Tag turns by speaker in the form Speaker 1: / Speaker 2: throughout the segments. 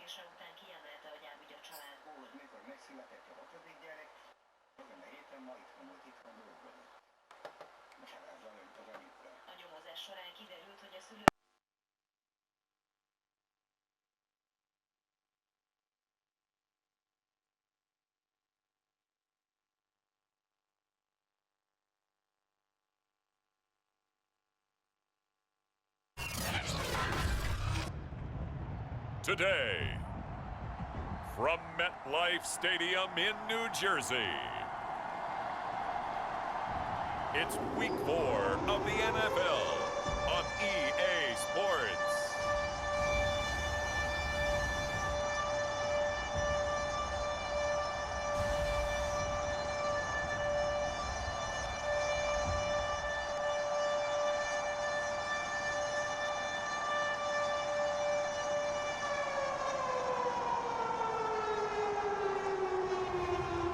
Speaker 1: születése után kiemelte, hogy elvigy a családból.
Speaker 2: Mikor megszületett a 6. gyerek, ezen a héten ma itthon dolgozni. Magyarázza önt az anyukra.
Speaker 1: A nyomozás során kiderült, hogy a szülő
Speaker 3: Today, from MetLife Stadium in New Jersey, it's Week 4 of the NFL on EA Sports.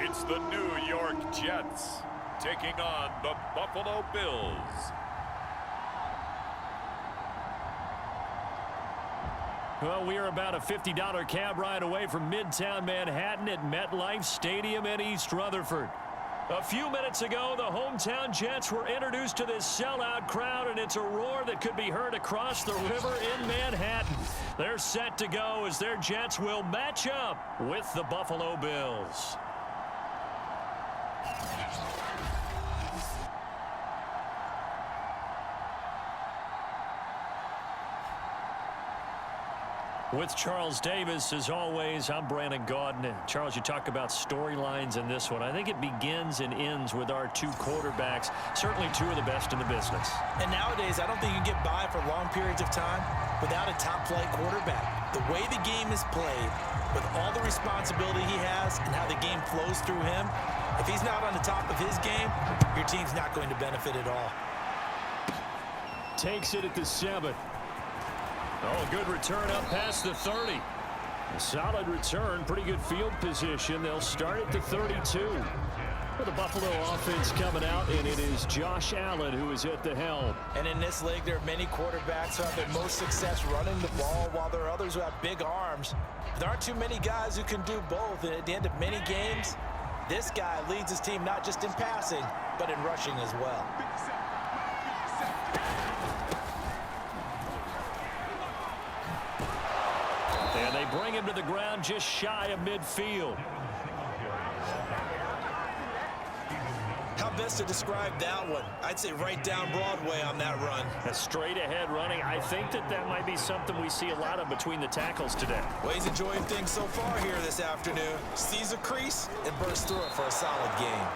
Speaker 3: It's the New York Jets taking on the Buffalo Bills.
Speaker 4: Well, we are about a $50 cab ride away from Midtown Manhattan at MetLife Stadium in East Rutherford. A few minutes ago, the hometown Jets were introduced to this sellout crowd, and it's a roar that could be heard across the river in Manhattan. They're set to go as their Jets will match up with the Buffalo Bills. With Charles Davis, as always, I'm Brandon Gaudin. Charles, you talk about storylines in this one. I think it begins and ends with our two quarterbacks, certainly two of the best in the business.
Speaker 5: And nowadays, I don't think you can get by for long periods of time without a top-flight quarterback. The way the game is played, with all the responsibility he has and how the game flows through him, if he's not on the top of his game, your team's not going to benefit at all.
Speaker 4: Takes it at the 7. Oh, good return up past the 30. A solid return, pretty good field position. They'll start at the 32. Well, the Buffalo offense coming out, and it is Josh Allen who is at the helm.
Speaker 5: And in this league, there are many quarterbacks who have their most success running the ball, while there are others who have big arms. There aren't too many guys who can do both, and at the end of many games, this guy leads his team not just in passing, but in rushing as well.
Speaker 4: And they bring him to the ground just shy of midfield.
Speaker 5: How best to describe that one? I'd say right down Broadway on that run.
Speaker 4: A straight ahead running. I think that might be something we see a lot of between the tackles today.
Speaker 5: Well, he's enjoying things so far here this afternoon. Sees a crease and bursts through it for a solid gain.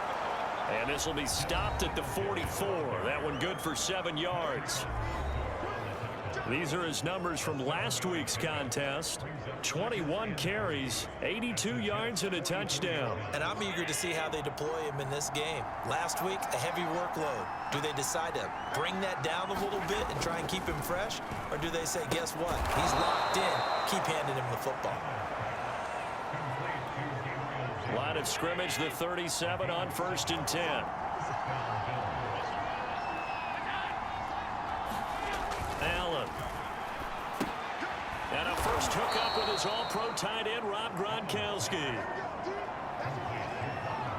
Speaker 4: And this will be stopped at the 44. That one good for 7 yards. These are his numbers from last week's contest. 21 carries, 82 yards, and a touchdown.
Speaker 5: And I'm eager to see how they deploy him in this game. Last week, a heavy workload. Do they decide to bring that down a little bit and try and keep him fresh? Or do they say, guess what? He's locked in. Keep handing him the football.
Speaker 4: Line of scrimmage, the 37 on 1st and 10. Allen. And a first hookup with his all-pro tight end, Rob Gronkowski.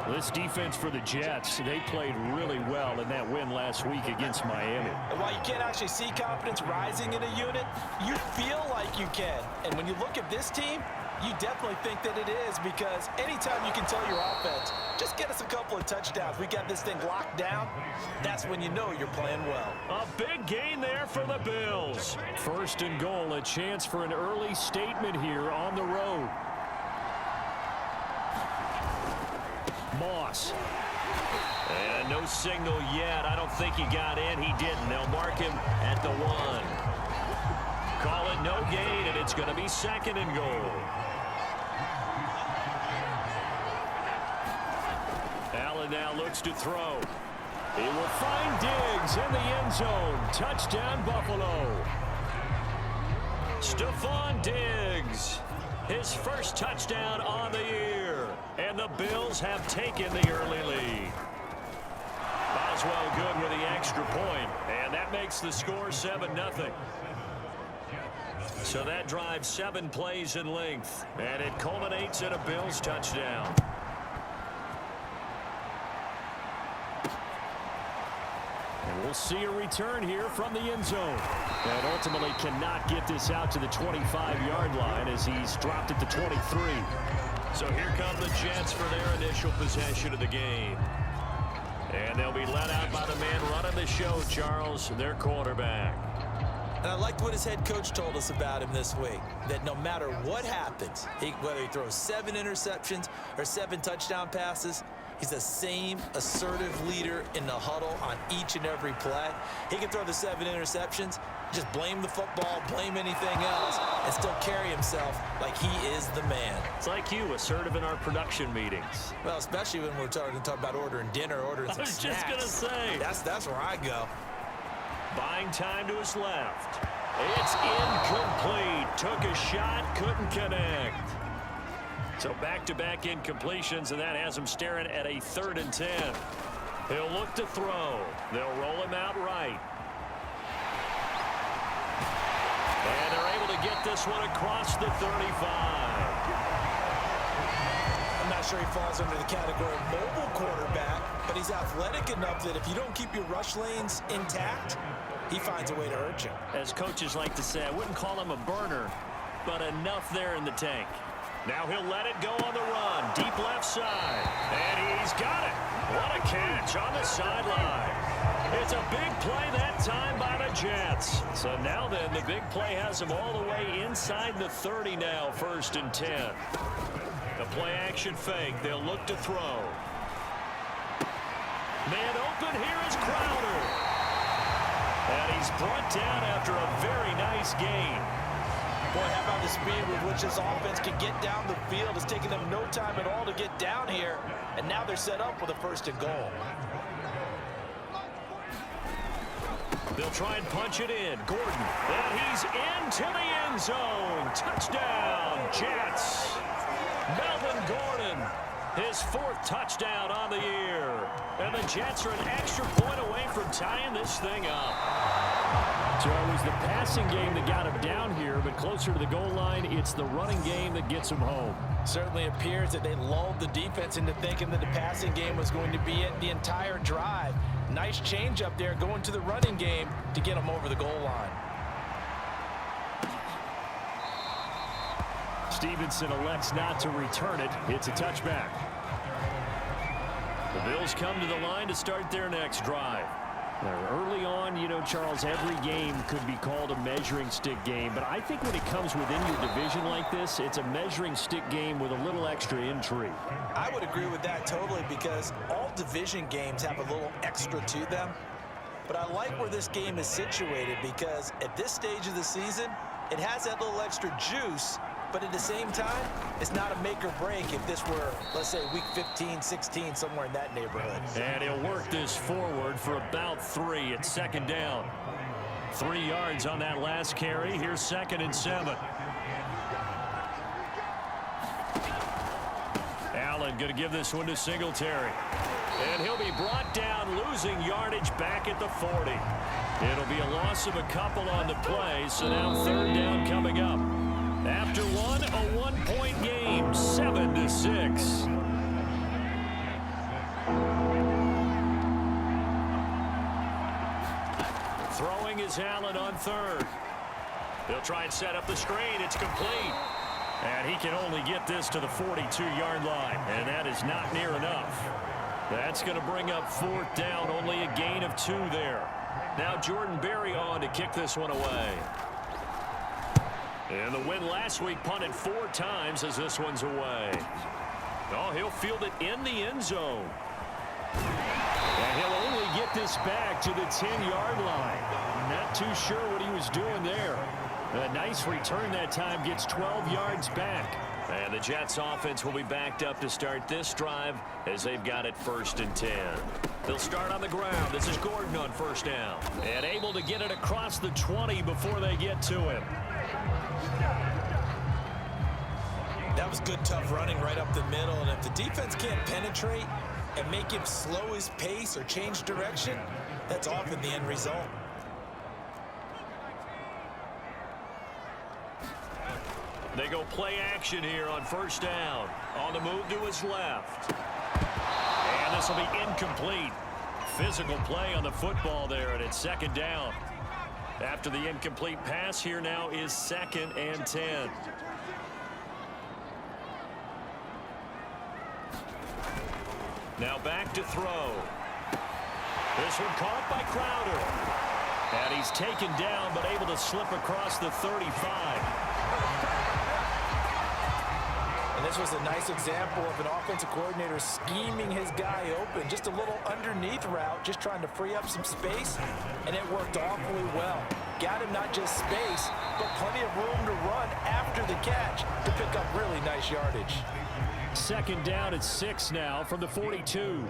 Speaker 4: This defense for the Jets, they played really well in that win last week against Miami.
Speaker 5: And while you can't actually see confidence rising in a unit, you feel like you can. And when you look at this team, you definitely think that it is, because anytime you can tell your offense, just get us a couple of touchdowns, we got this thing locked down, that's when you know you're playing well.
Speaker 4: A big gain there for the Bills. 1st and goal, a chance for an early statement here on the road. Moss. And no signal yet. I don't think he got in. He didn't. They'll mark him at the 1. Call it no gain, and it's going to be 2nd and goal. Allen now looks to throw. He will find Diggs in the end zone. Touchdown, Buffalo. Stephon Diggs, his first touchdown on the year. And the Bills have taken the early lead. Boswell good with the extra point, and that makes the score 7-0. So that drives 7 plays in length, and it culminates in a Bills touchdown. And we'll see a return here from the end zone. And ultimately cannot get this out to the 25-yard line as he's dropped it to 23. So here come the Jets for their initial possession of the game. And they'll be let out by the man running the show, Charles, their quarterback.
Speaker 5: And I liked what his head coach told us about him this week, that no matter what happens, whether he throws 7 interceptions or 7 touchdown passes, he's the same assertive leader in the huddle on each and every play. He can throw the 7 interceptions, just blame the football, blame anything else, and still carry himself like he is the man.
Speaker 4: It's like you, assertive in our production meetings.
Speaker 5: Well, especially when we're talking about ordering dinner, ordering some snacks.
Speaker 4: I was just going to say.
Speaker 5: That's where I go.
Speaker 4: Buying time to his left. It's incomplete. Took a shot, couldn't connect. So back-to-back incompletions, and that has him staring at a 3rd and 10. He'll look to throw. They'll roll him out right. And they're able to get this one across the 35.
Speaker 5: I'm not sure he falls under the category of mobile quarterback, but he's athletic enough that if you don't keep your rush lanes intact, he finds a way to hurt you.
Speaker 4: As coaches like to say, I wouldn't call him a burner, but enough there in the tank. Now he'll let it go on the run. Deep left side. And he's got it. What a catch on the sideline. It's a big play that time by the Jets. So now then, the big play has him all the way inside the 30 now, 1st and 10. The play action fake. They'll look to throw. Man open here is Crowder. And he's brought down after a very nice gain.
Speaker 5: Boy, how about the speed with which this offense can get down the field? It's taken them no time at all to get down here. And now they're set up with a 1st and goal.
Speaker 4: They'll try and punch it in. Gordon. And he's into the end zone. Touchdown, Jets. Melvin Gordon. His 4th touchdown on the year. And the Jets are an extra point away from tying this thing up. So it was the passing game that got him down here, but closer to the goal line, it's the running game that gets him home.
Speaker 5: Certainly appears that they lulled the defense into thinking that the passing game was going to be it the entire drive. Nice change up there going to the running game to get him over the goal line.
Speaker 4: Stevenson elects not to return it. It's a touchback. The Bills come to the line to start their next drive. Now, early on, you know, Charles, every game could be called a measuring stick game, but I think when it comes within your division like this, it's a measuring stick game with a little extra intrigue.
Speaker 5: I would agree with that totally because all division games have a little extra to them. But I like where this game is situated because at this stage of the season, it has that little extra juice. But at the same time, it's not a make or break if this were, let's say, week 15, 16, somewhere in that neighborhood.
Speaker 4: And he'll work this forward for about 3 at 2nd down. 3 yards on that last carry. Here's 2nd and 7. Allen going to give this one to Singletary. And he'll be brought down, losing yardage back at the 40. It'll be a loss of a couple on the play, so now 3rd down coming up. After one, a 1-point game, 7-6. Throwing is Allen on 3rd. They'll try and set up the screen. It's complete. And he can only get this to the 42-yard line, and that is not near enough. That's going to bring up 4th down, only a gain of 2 there. Now Jordan Berry on to kick this one away. And the win last week punted 4 times as this one's away. Oh, he'll field it in the end zone. And he'll only get this back to the 10-yard line. Not too sure what he was doing there. A nice return that time, gets 12 yards back. And the Jets offense will be backed up to start this drive as they've got it 1st and 10. They'll start on the ground. This is Gordon on 1st down. And able to get it across the 20 before they get to him.
Speaker 5: That was good, tough running right up the middle. And if the defense can't penetrate and make him slow his pace or change direction, that's often the end result.
Speaker 4: They go play action here on first down. On the move to his left. And this will be incomplete. Physical play on the football there, and it's second down. After the incomplete pass, here now is 2nd and 10. Now back to throw. This one caught by Crowder. And he's taken down, but able to slip across the 35.
Speaker 5: And this was a nice example of an offensive coordinator scheming his guy open. Just a little underneath route, just trying to free up some space, and it worked awfully well. Got him not just space, but plenty of room to run after the catch to pick up really nice yardage.
Speaker 4: Second down at 6 now from the 42.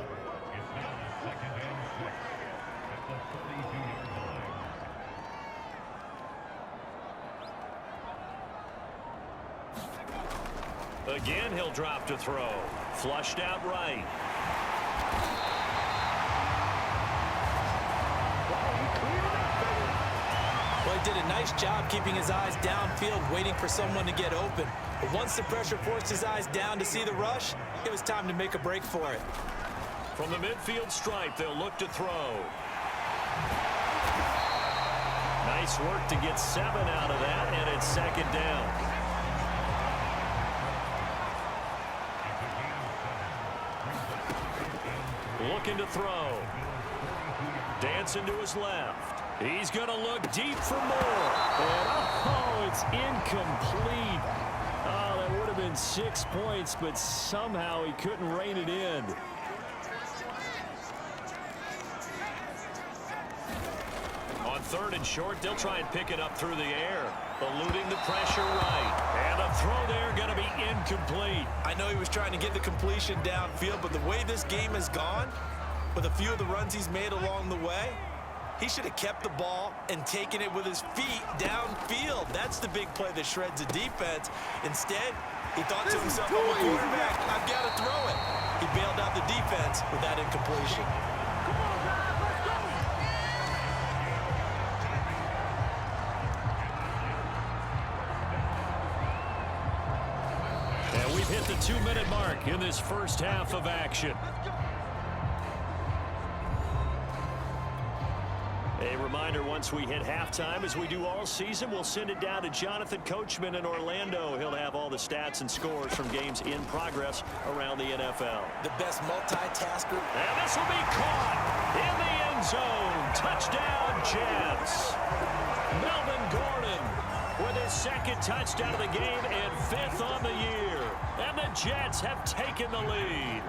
Speaker 4: Again, he'll drop to throw. Flushed out right.
Speaker 5: Well, he did a nice job keeping his eyes downfield, waiting for someone to get open. But once the pressure forced his eyes down to see the rush, it was time to make a break for it.
Speaker 4: From the midfield stripe, they'll look to throw. Nice work to get 7 out of that, and it's second down. Looking to throw. Dancing to his left. He's going to look deep for more. And oh, it's incomplete. Oh, that would have been 6 points, but somehow he couldn't rein it in. On 3rd and short, they'll try and pick it up through the air. Eluding the pressure right. And a throw there going to be incomplete.
Speaker 5: I know he was trying to get the completion downfield, but the way this game has gone, with a few of the runs he's made along the way, he should have kept the ball and taken it with his feet downfield. That's the big play that shreds the defense. Instead, he thought to himself, I'm a quarterback, I've got to throw it. He bailed out the defense with that incompletion.
Speaker 4: And we've hit the 2-minute mark in this first half of action. A reminder, once we hit halftime, as we do all season, we'll send it down to Jonathan Coachman in Orlando. He'll have all the stats and scores from games in progress around the NFL.
Speaker 5: The best multitasker.
Speaker 4: And this will be caught in the end zone. Touchdown, Jets. Melvin Gordon with his 2nd touchdown of the game and 5th on the year. And the Jets have taken the lead.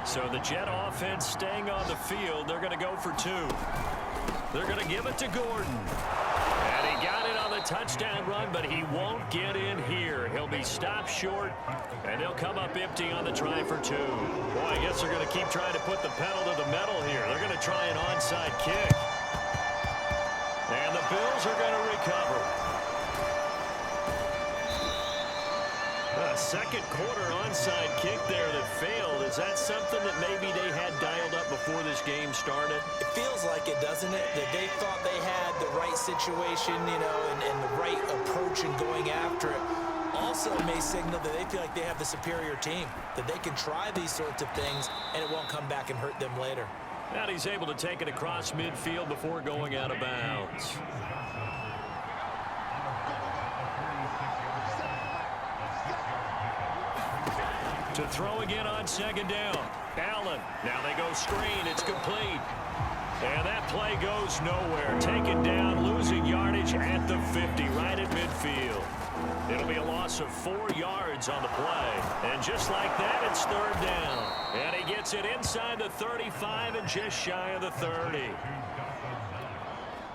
Speaker 4: So the Jet offense staying on the field. They're going to go for 2. They're going to give it to Gordon. And he got it on the touchdown run, but he won't get in here. He'll be stopped short, and he'll come up empty on the try for 2. Boy, I guess they're going to keep trying to put the pedal to the metal here. They're going to try an onside kick. And the Bills are going to recover. A second quarter onside kick there that failed. Is that something that maybe they had dialed up before this game started?
Speaker 5: It feels like it, doesn't it? That they thought they had the right situation, you know, and the right approach in going after it. Also may signal that they feel like they have the superior team, that they can try these sorts of things and it won't come back and hurt them later.
Speaker 4: And he's able to take it across midfield before going out of bounds. To throw again on 2nd down. Allen. Now they go screen. It's complete. And that play goes nowhere. Taken down, losing yardage at the 50, right at midfield. It'll be a loss of 4 yards on the play. And just like that, it's 3rd down. And he gets it inside the 35 and just shy of the 30.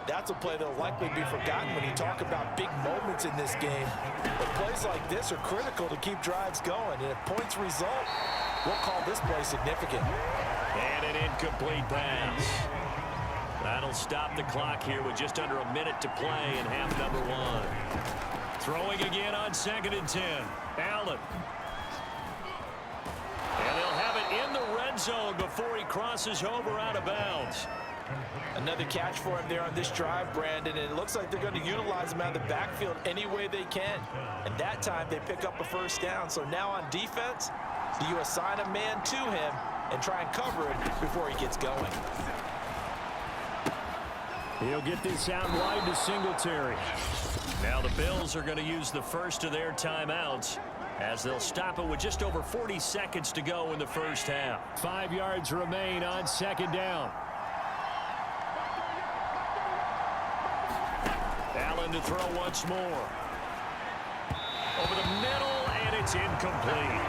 Speaker 5: That's a play that'll likely be forgotten when you talk about big moments in this game. But plays like this are critical to keep drives going. And if points result, we'll call this play significant.
Speaker 4: And an incomplete pass. That'll stop the clock here with just under a minute to play in half number 1. Throwing again on 2nd and 10. Allen. And they'll have it in the red zone before he crosses over out of bounds.
Speaker 5: Another catch for him there on this drive, Brandon, and it looks like they're going to utilize him out of the backfield any way they can. And that time they pick up a first down. So now on defense, do you assign a man to him and try and cover him before he gets going?
Speaker 4: He'll get this out wide to Singletary. Now the Bills are going to use the first of their timeouts as they'll stop it with just over 40 seconds to go in the first half. 5 yards remain on second down. Allen to throw once more. Over the middle, and it's incomplete.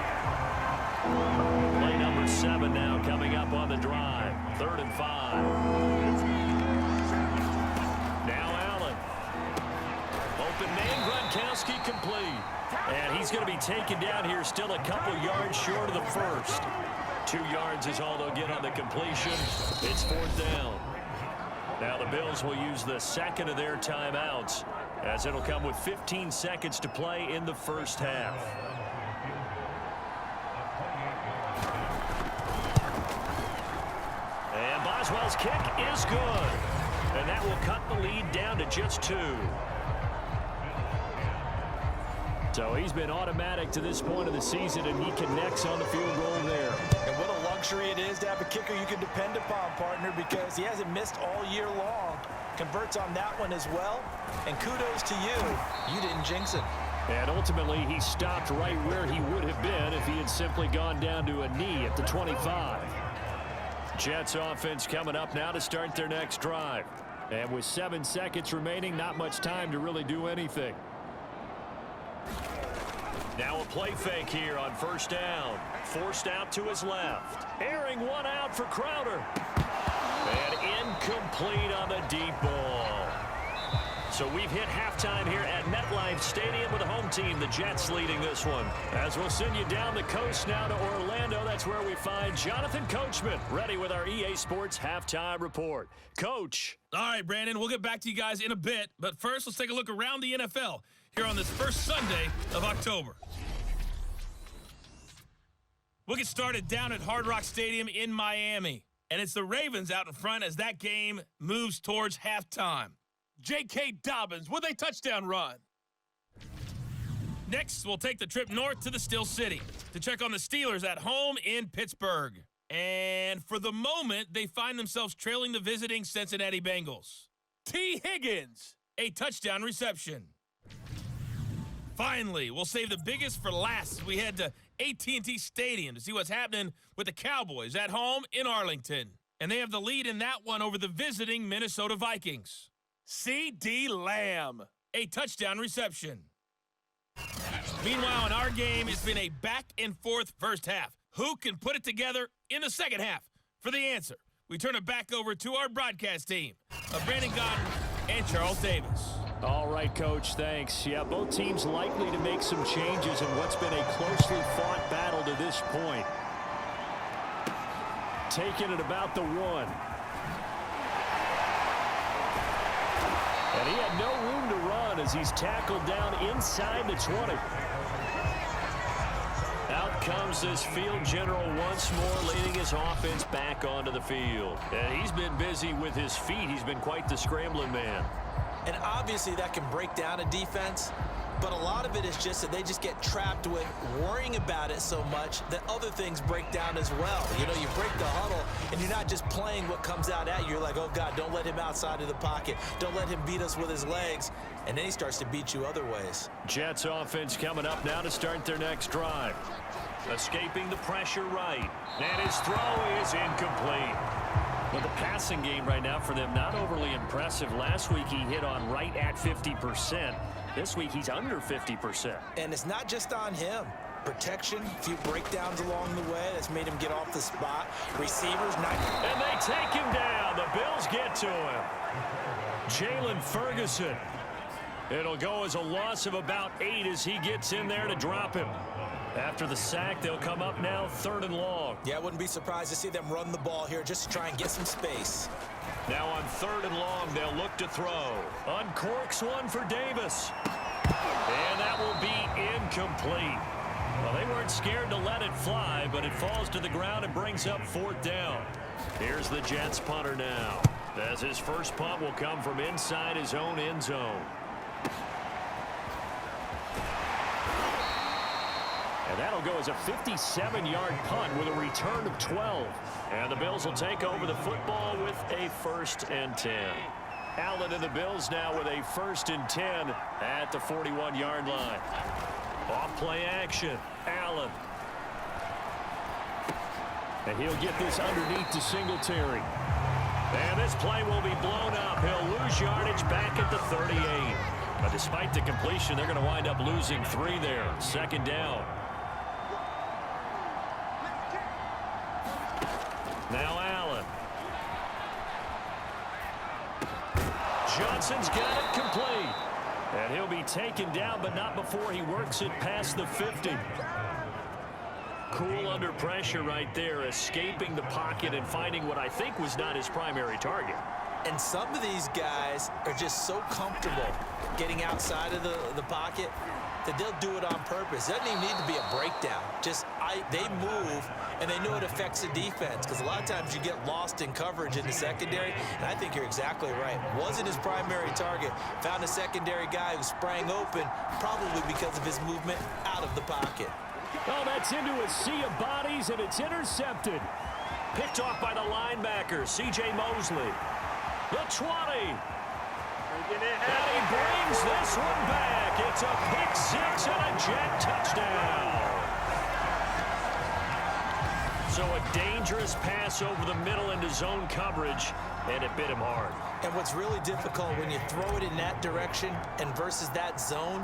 Speaker 4: Play number 7 now coming up on the drive. 3rd and 5. Now Allen. Open man, Gronkowski complete. And he's going to be taken down here, still a couple yards short of the first. 2 yards is all they'll get on the completion. It's 4th down. Now the Bills will use the second of their timeouts as it'll come with 15 seconds to play in the first half. And Boswell's kick is good. And that will cut the lead down to just 2. So he's been automatic to this point of the season, and he connects on the field goal there.
Speaker 5: And what a luxury it is to have a kicker you can depend upon, partner, because he hasn't missed all year long. Converts on that one as well. And kudos to you. You didn't jinx it.
Speaker 4: And ultimately, he stopped right where he would have been if he had simply gone down to a knee at the 25. Jets offense coming up now to start their next drive. And with 7 seconds remaining, not much time to really do anything. Now a play fake here on first down. Forced out to his left. Airing one out for Crowder. And incomplete on the deep ball. So we've hit halftime here at MetLife Stadium with the home team, the Jets, leading this one. As we'll send you down the coast now to Orlando, that's where we find Jonathan Coachman, ready with our EA Sports Halftime Report. Coach.
Speaker 6: All right, Brandon, we'll get back to you guys in a bit. But first, let's take a look around the NFL here on this first Sunday of October. We'll get started down at Hard Rock Stadium in Miami. And it's the Ravens out in front as that game moves towards halftime. J.K. Dobbins with a touchdown run. Next, we'll take the trip north to the Steel City to check on the Steelers at home in Pittsburgh. And for the moment, they find themselves trailing the visiting Cincinnati Bengals. T. Higgins, a touchdown reception. Finally, we'll save the biggest for last as we head to AT&T Stadium to see what's happening with the Cowboys at home in Arlington. And they have the lead in that one over the visiting Minnesota Vikings. C.D. Lamb, a touchdown reception. Meanwhile, in our game, it's been a back-and-forth first half. Who can put it together in the second half? For the answer, we turn it back over to our broadcast team of Brandon Godden and Charles Davis.
Speaker 4: All right, Coach, thanks. Yeah, both teams likely to make some changes in what's been a closely fought battle to this point. Taking it about the 1. And he had no room to run as he's tackled down inside the 20. Out comes this field general once more, leading his offense back onto the field. And he's been busy with his feet. He's been quite the scrambling man.
Speaker 5: And obviously that can break down a defense, but a lot of it is just that they just get trapped with worrying about it so much that other things break down as well. You know, you break the huddle, and you're not just playing what comes out at you. You're like, oh, God, don't let him outside of the pocket. Don't let him beat us with his legs. And then he starts to beat you other ways.
Speaker 4: Jets offense coming up now to start their next drive. Escaping the pressure right. And his throw is incomplete. Well, the passing game right now for them, not overly impressive. Last week he hit on right at 50%. This week he's under 50%.
Speaker 5: And it's not just on him. Protection, a few breakdowns along the way that's made him get off the spot. Receivers, not.
Speaker 4: And they take him down. The Bills get to him. Jalen Ferguson. It'll go as a loss of about 8 as he gets in there to drop him. After the sack, they'll come up now 3rd and long.
Speaker 5: Yeah, I wouldn't be surprised to see them run the ball here just to try and get some space.
Speaker 4: Now on 3rd and long, they'll look to throw. Uncorks one for Davis. And that will be incomplete. Well, they weren't scared to let it fly, but it falls to the ground and brings up 4th down. Here's the Jets punter now. as his first punt will come from inside his own end zone. And that'll go as a 57-yard punt with a return of 12. And the Bills will take over the football with a 1st and 10. Allen and the Bills now with a 1st and 10 at the 41-yard line. Off play action. Allen. And he'll get this underneath to Singletary. And this play will be blown up. He'll lose yardage back at the 38. But despite the completion, they're going to wind up losing 3 there. 2nd down. Now Allen. Johnson's got it complete. And he'll be taken down, but not before he works it past the 50. Cool under pressure right there, escaping the pocket and finding what I think was not his primary target.
Speaker 5: And some of these guys are just so comfortable getting outside of the pocket that they'll do it on purpose. It doesn't even need to be a breakdown. They move, and they know it affects the defense, because a lot of times you get lost in coverage in the secondary, and I think you're exactly right. Wasn't his primary target. Found a secondary guy who sprang open, probably because of his movement out of the pocket.
Speaker 4: Oh, that's into a sea of bodies, and it's intercepted. Picked off by the linebacker, C.J. Mosley. The 20. And he brings this one back. It's a pick 6 and a Jet touchdown. So a dangerous pass over the middle into zone coverage, and it bit him hard.
Speaker 5: And what's really difficult when you throw it in that direction and versus that zone,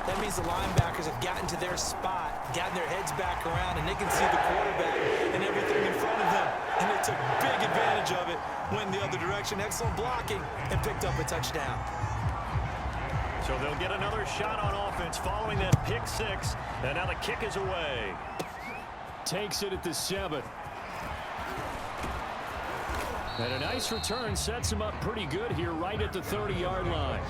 Speaker 5: that means the linebackers have gotten to their spot, gotten their heads back around, and they can see the quarterback and everything in front of them. And they took big advantage of it, went the other direction, excellent blocking, and picked up a touchdown.
Speaker 4: So they'll get another shot on offense following that pick 6, and now the kick is away. Takes it at the 7. And a nice return sets him up pretty good here right at the 30-yard line.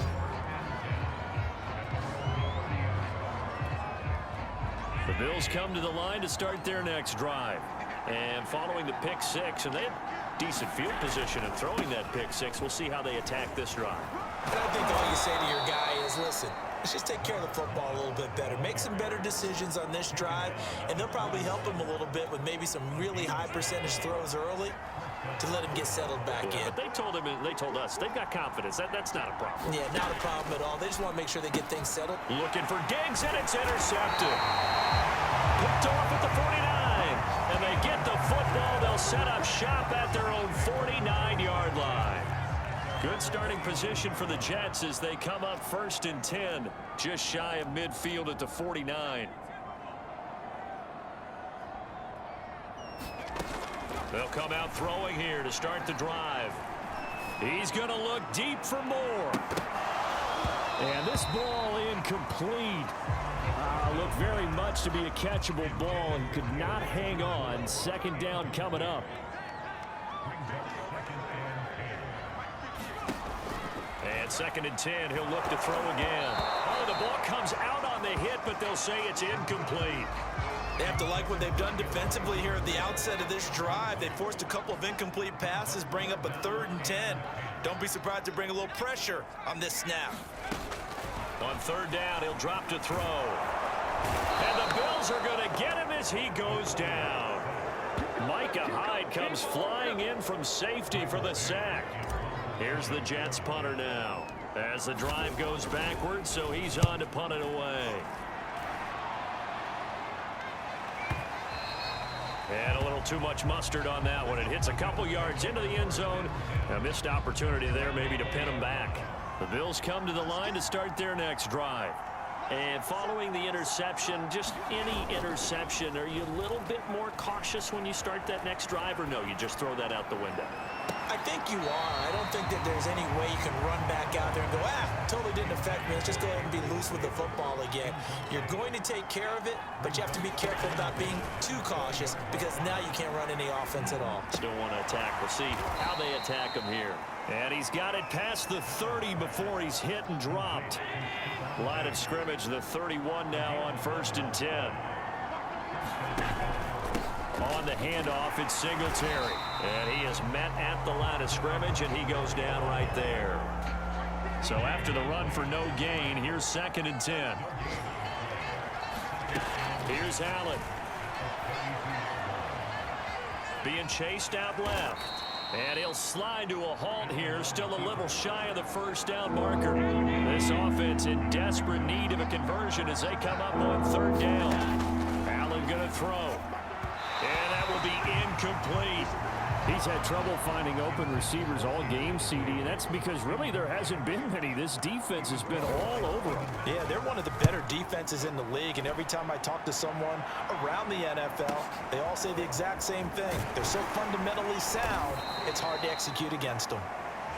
Speaker 4: The Bills come to the line to start their next drive. And following the pick 6, and they had decent field position in throwing that pick 6. We'll see how they attack this drive.
Speaker 5: And I think all you say to your guy is, listen, let's just take care of the football a little bit better. Make some better decisions on this drive, and they'll probably help him a little bit with maybe some really high percentage throws early to let him get settled back in.
Speaker 4: But they told us, they've got confidence. That's not a problem.
Speaker 5: Yeah, not a problem at all. They just want to make sure they get things settled.
Speaker 4: Looking for Diggs, and it's intercepted. Picked off at the 49, and they get the football. They'll set up shop at their own 49-yard line. Good starting position for the Jets as they come up 1st and 10, just shy of midfield at the 49. They'll come out throwing here to start the drive. He's going to look deep for more. And this ball incomplete. Looked very much to be a catchable ball and could not hang on. 2nd down coming up. And 2nd and 10, he'll look to throw again. Oh, the ball comes out on the hit, but they'll say it's incomplete.
Speaker 5: They have to like what they've done defensively here at the outset of this drive. They forced a couple of incomplete passes, bring up a 3rd and 10. Don't be surprised to bring a little pressure on this snap.
Speaker 4: On 3rd down, he'll drop to throw. And the Bills are going to get him as he goes down. Micah Hyde comes flying in from safety for the sack. Here's the Jets punter now as the drive goes backwards, so he's on to punt it away. And a little too much mustard on that one. It hits a couple yards into the end zone. A missed opportunity there maybe to pin him back. The Bills come to the line to start their next drive. And following the interception, just any interception, are you a little bit more cautious when you start that next drive, or no, you just throw that out the window?
Speaker 5: I think you are. I don't think that there's any way you can run back out there and go, totally didn't affect me. Let's just go ahead and be loose with the football again. You're going to take care of it, but you have to be careful about being too cautious because now you can't run any offense at all.
Speaker 4: Still want to attack. We'll see how they attack him here. And he's got it past the 30 before he's hit and dropped. Line of scrimmage, the 31 now on 1st and 10. On the handoff, it's Singletary. And he is met at the line of scrimmage, and he goes down right there. So after the run for no gain, here's 2nd and 10. Here's Allen. Being chased out left. And he'll slide to a halt here, still a little shy of the first down marker. This offense in desperate need of a conversion as they come up on 3rd down. Allen going to throw. And that will be incomplete.
Speaker 7: He's had trouble finding open receivers all game, CD, and that's because really there hasn't been many. This defense has been all over them.
Speaker 5: Yeah, they're one of the better defenses in the league, and every time I talk to someone around the NFL, they all say the exact same thing. They're so fundamentally sound, it's hard to execute against them.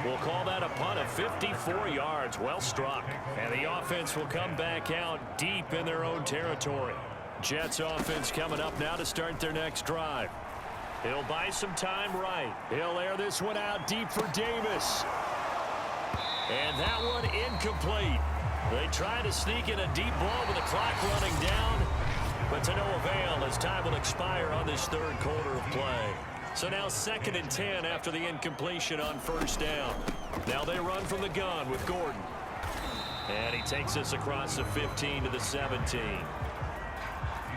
Speaker 4: We'll call that a punt of 54 yards. Well struck. And the offense will come back out deep in their own territory. Jets offense coming up now to start their next drive. He'll buy some time right. He'll air this one out deep for Davis. And that one incomplete. They try to sneak in a deep ball with the clock running down, but to no avail as time will expire on this 3rd quarter of play. So now 2nd and 10 after the incompletion on 1st down. Now they run from the gun with Gordon. And he takes us across the 15 to the 17.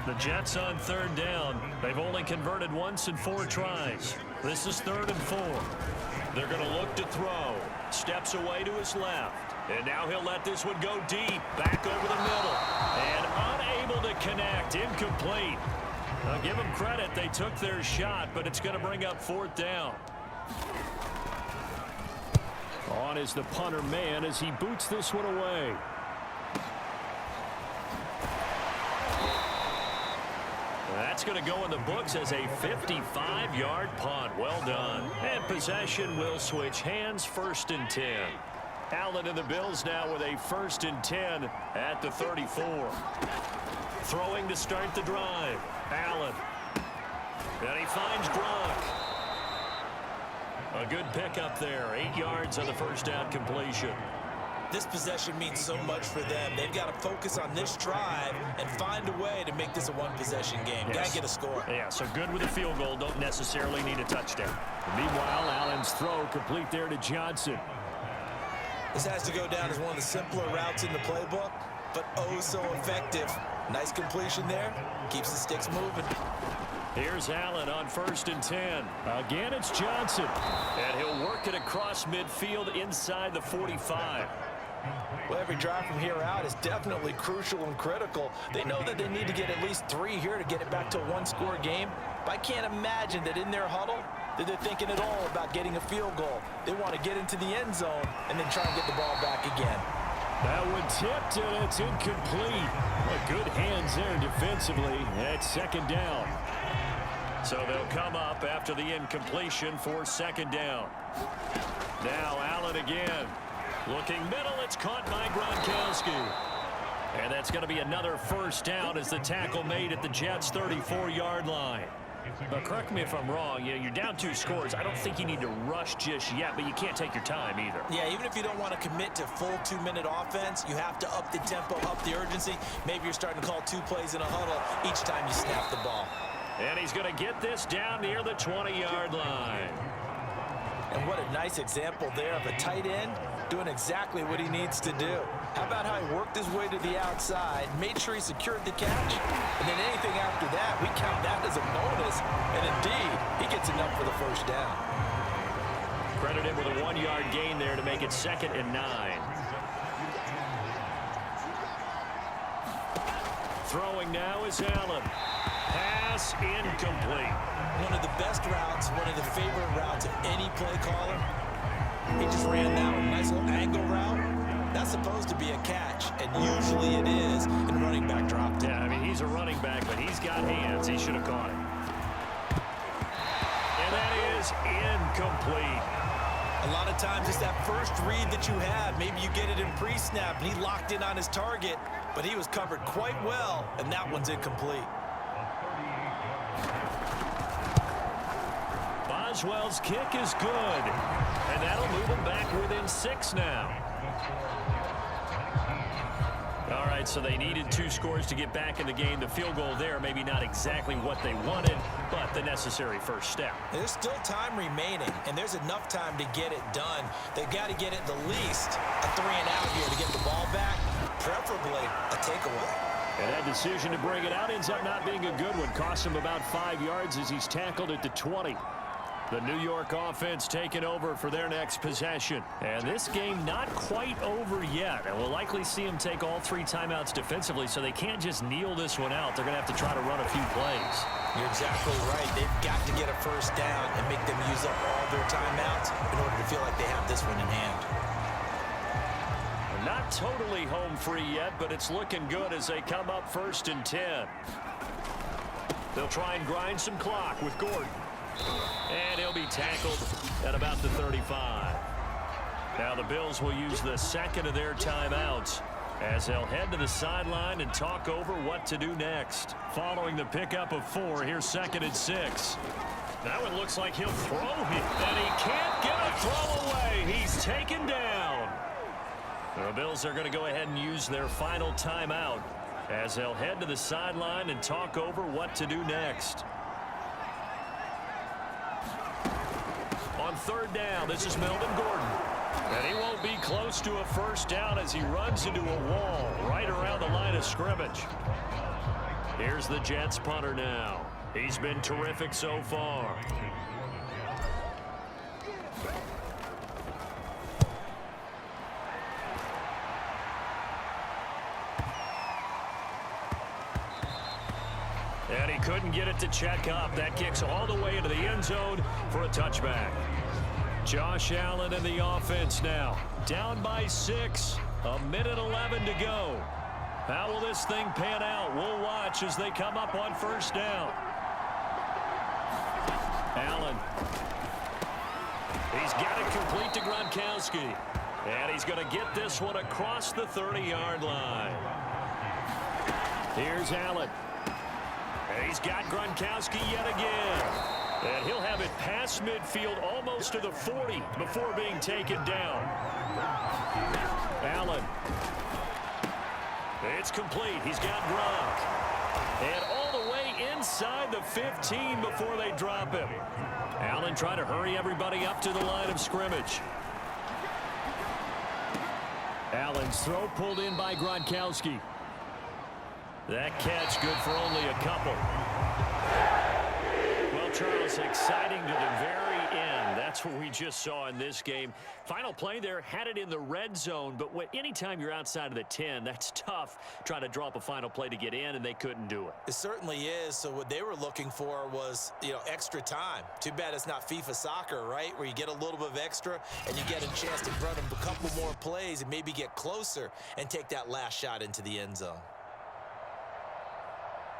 Speaker 4: The Jets on 3rd down. They've only converted once in 4 tries. This is 3rd and 4. They're going to look to throw. Steps away to his left. And now he'll let this one go deep. Back over the middle. And unable to connect. Incomplete. I'll give them credit. They took their shot, but it's going to bring up 4th down.
Speaker 7: On is the punter man as he boots this one away.
Speaker 4: That's going to go in the books as a 55-yard punt. Well done. And possession will switch hands. 1st and 10. Allen and the Bills now with a 1st and 10 at the 34. Throwing to start the drive. Allen. And he finds Gronk. A good pickup there. 8 yards on the 1st down completion.
Speaker 5: This possession means so much for them. They've got to focus on this drive and find a way to make this a one-possession game.
Speaker 4: Yes.
Speaker 5: Got to get a score.
Speaker 4: Yeah, so good with a field goal. Don't necessarily need a touchdown.
Speaker 7: Meanwhile, Allen's throw complete there to Johnson.
Speaker 5: This has to go down as one of the simpler routes in the playbook, but oh so effective. Nice completion there. Keeps the sticks moving.
Speaker 4: Here's Allen on 1st and 10.
Speaker 7: Again, it's Johnson.
Speaker 4: And he'll work it across midfield inside the 45.
Speaker 5: Well, every drive from here out is definitely crucial and critical. They know that they need to get at least 3 here to get it back to a one-score game. But I can't imagine that in their huddle that they're thinking at all about getting a field goal. They want to get into the end zone and then try and get the ball back again.
Speaker 7: That one tipped, and it's incomplete. Well, good hands there defensively. That's 2nd down.
Speaker 4: So they'll come up after the incompletion for 2nd down. Now Allen again. Looking middle, it's caught by Gronkowski. And that's going to be another 1st down as the tackle made at the Jets' 34-yard line. But correct me if I'm wrong, you're down 2 scores. I don't think you need to rush just yet, but you can't take your time either.
Speaker 5: Yeah, even if you don't want to commit to full 2-minute offense, you have to up the tempo, up the urgency. Maybe you're starting to call 2 plays in a huddle each time you snap the ball.
Speaker 4: And he's going to get this down near the 20-yard line.
Speaker 5: And what a nice example there of a tight end doing exactly what he needs to do. How about how he worked his way to the outside, made sure he secured the catch, and then anything after that, we count that as a bonus. And indeed, he gets enough for the 1st down.
Speaker 4: Credited with a 1-yard gain there to make it 2nd and 9. Throwing now is Allen. Pass incomplete.
Speaker 5: One of the best routes, one of the favorite routes of any play caller. He just ran that one. Nice little angle route. That's supposed to be a catch, and usually it is, and running back dropped it.
Speaker 4: Yeah, I mean, he's a running back, but he's got hands. He should have caught it. And that is incomplete.
Speaker 5: A lot of times it's that first read that you have. Maybe you get it in pre-snap, and he locked in on his target, but he was covered quite well, and that one's incomplete.
Speaker 4: Boswell's kick is good, and that'll move him back within 6 now. All All right, so they needed 2 scores to get back in the game. The field goal there, maybe not exactly what they wanted, but the necessary first step.
Speaker 5: There's still time remaining, and there's enough time to get it done. They've got to get it the least a 3-and-out here to get the ball back, preferably a takeaway.
Speaker 7: And that decision to bring it out ends up not being a good one. Costs him about 5 yards as he's tackled at the 20. The New York offense taking over for their next possession. And this game not quite over yet. And we'll likely see them take all 3 timeouts defensively, so they can't just kneel this one out. They're going to have to try to run a few plays.
Speaker 5: You're exactly right. They've got to get a first down and make them use up all their timeouts in order to feel like they have this one in hand.
Speaker 4: Not totally home free yet, but it's looking good as they come up 1st and 10. They'll try and grind some clock with Gordon. And he'll be tackled at about the 35. Now the Bills will use the second of their timeouts as they'll head to the sideline and talk over what to do next. Following the pickup of 4, here's 2nd and 6. That one looks like he'll throw him, and he can't get a throw away. He's taken down. The Bills are going to go ahead and use their final timeout as they'll head to the sideline and talk over what to do next. On 3rd down, this is Melvin Gordon. And he won't be close to a first down as he runs into a wall right around the line of scrimmage. Here's the Jets punter now. He's been terrific so far. And he couldn't get it to check up. That kicks all the way into the end zone for a touchback. Josh Allen in the offense now. Down by 6. 1:11 to go. How will this thing pan out? We'll watch as they come up on 1st down. Allen. He's got it complete to Gronkowski. And he's going to get this one across the 30-yard line. Here's Allen. And he's got Gronkowski yet again. And he'll have it past midfield almost to the 40 before being taken down. Allen. It's complete. He's got Gronk. And all the way inside the 15 before they drop him. Allen trying to hurry everybody up to the line of scrimmage. Allen's throw pulled in by Gronkowski. That catch good for only a couple. Well, Charles, exciting to the very end. That's what we just saw in this game. Final play there, had it in the red zone, but anytime you're outside of the 10, that's tough trying to draw up a final play to get in, and they couldn't do it.
Speaker 5: It certainly is. So what they were looking for was, extra time. Too bad it's not FIFA soccer, right, where you get a little bit of extra and you get a chance to run a couple more plays and maybe get closer and take that last shot into the end zone.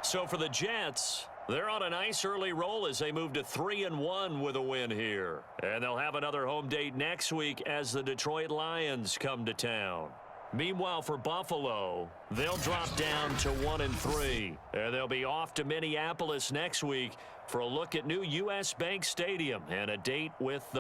Speaker 4: So for the Jets, they're on a nice early roll as they move to 3-1 with a win here. And they'll have another home date next week as the Detroit Lions come to town. Meanwhile, for Buffalo, they'll drop down to 1-3. And they'll be off to Minneapolis next week for a look at new U.S. Bank Stadium and a date with the